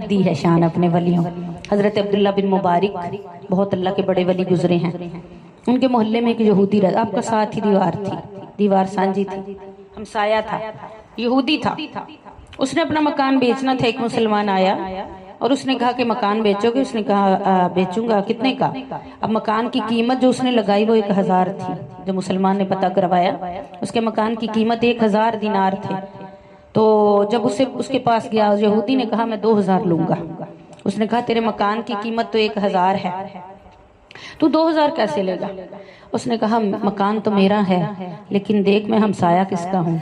خود دی ہے شان اپنے ولیوں۔ حضرت عبداللہ بن مبارک بہت اللہ کے بڑے ولی گزرے ہیں، ان کے محلے میں ایک یہودی رہتا، آپ کا ساتھ ہی دیوار تھی، دیوار سانجی تھی، ہمسایہ تھا، یہودی تھا۔ اس نے اپنا مکان بیچنا تھا، ایک مسلمان آیا اور اس نے کہا کہ مکان بیچو گے؟ اس نے کہا بیچوں گا۔ کتنے کا؟ اب مکان کی قیمت جو اس نے لگائی وہ 1000 تھی، جو مسلمان نے پتہ کروایا اس کے مکان کی قیمت 1000 دینار تھے۔ تو جب اس کے پاس گیا، یہودی نے کہا میں 2000 لوں گا۔ اس نے کہا تیرے مکان کی قیمت تو 1000 ہے، تو 2000 کیسے لے گا؟ اس نے کہا مکان تو میرا ہے، لیکن دیکھ میں ہمسایہ کس کا ہوں،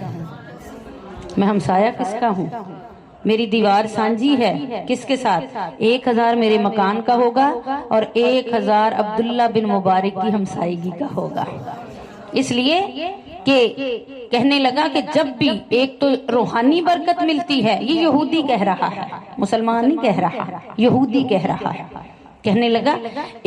میں ہمسایہ کس کا ہوں، میری دیوار سانجی ہے کس کے ساتھ؟ 1000 میرے مکان کا ہوگا اور 1000 عبداللہ بن مبارک کی ہمسائیگی کا ہوگا۔ اس لیے کہ کہنے لگا کہ جب بھی ایک تو روحانی برکت ملتی ہے، یہ یہودی کہہ رہا ہے، مسلمان نہیں کہہ رہا، یہودی کہہ رہا ہے، کہنے لگا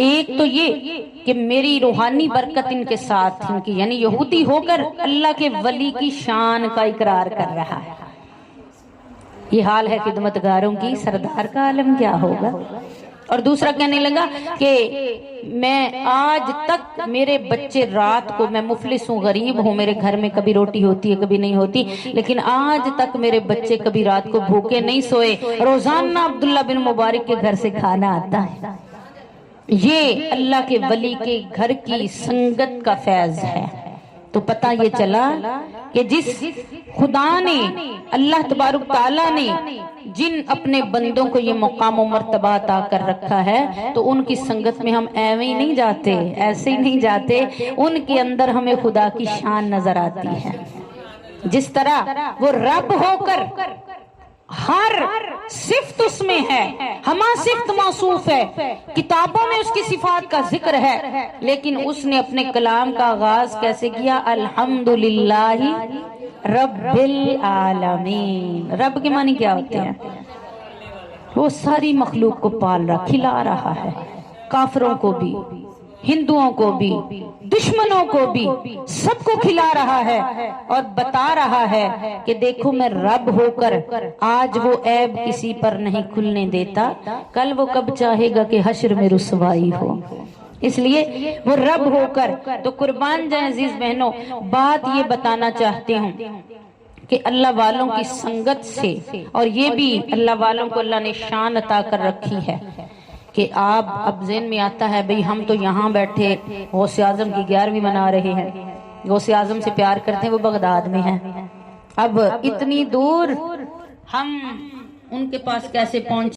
ایک تو یہ کہ میری روحانی برکت ان کے ساتھ، ان کی یعنی یہودی ہو کر اللہ کے ولی کی شان کا اقرار کر رہا ہے۔ یہ حال ہے خدمتگاروں کی، سردار کا عالم کیا ہوگا؟ اور دوسرا کہنے لگا کہ میں آج تک میرے بچے رات کو، میں مفلس ہوں، غریب ہوں، میرے گھر میں کبھی روٹی ہوتی ہے کبھی نہیں ہوتی، لیکن آج تک میرے بچے کبھی رات کو بھوکے نہیں سوئے، روزانہ عبداللہ بن مبارک کے گھر سے کھانا آتا ہے۔ یہ اللہ کے ولی کے گھر کی سنگت کا فیض ہے۔ تو پتہ یہ چلا کہ جس خدا نے، اللہ تبارک تعالیٰ نے جن اپنے بندوں کو یہ مقام و مرتبہ عطا کر رکھا ہے، تو ان کی سنگت میں ہم ایویں ہی نہیں جاتے، ایسے ہی نہیں جاتے، ان کے اندر ہمیں خدا کی شان نظر آتی ہے۔ جس طرح وہ رب ہو کر ہر صفت اس میں ہے، ہما صفت موصوف ہے، کتابوں میں اس کی صفات کا ذکر ہے، لیکن اس نے اپنے کلام کا آغاز کیسے کیا؟ الحمدللہ رب العالمین۔ رب کے معنی کیا ہوتے ہیں؟ وہ ساری مخلوق کو پال رہا، کھلا رہا ہے، کافروں کو بھی، ہندوؤں کو بھی، دشمنوں کو بھی، سب کو کھلا رہا ہے اور بتا رہا ہے کہ دیکھو میں رب ہو کر آج وہ عیب کسی پر نہیں کھلنے دیتا، کل وہ کب چاہے گا کہ حشر میں رسوائی ہو۔ اس لیے وہ رب ہو کر، تو قربان جائیں عزیز بہنوں، بات یہ بتانا چاہتے ہوں کہ اللہ والوں کی سنگت سے، اور یہ بھی اللہ والوں کو اللہ نے شان عطا کر رکھی ہے کہ آپ اب ذہن میں آتا ہے بھئی ہم تو یہاں بیٹھے غوث اعظم کی 11ویں منا رہے ہیں، غوث اعظم سے پیار کرتے ہیں، وہ بغداد میں ہیں، اب اتنی دور ہم ان کے پاس کیسے پہنچے؟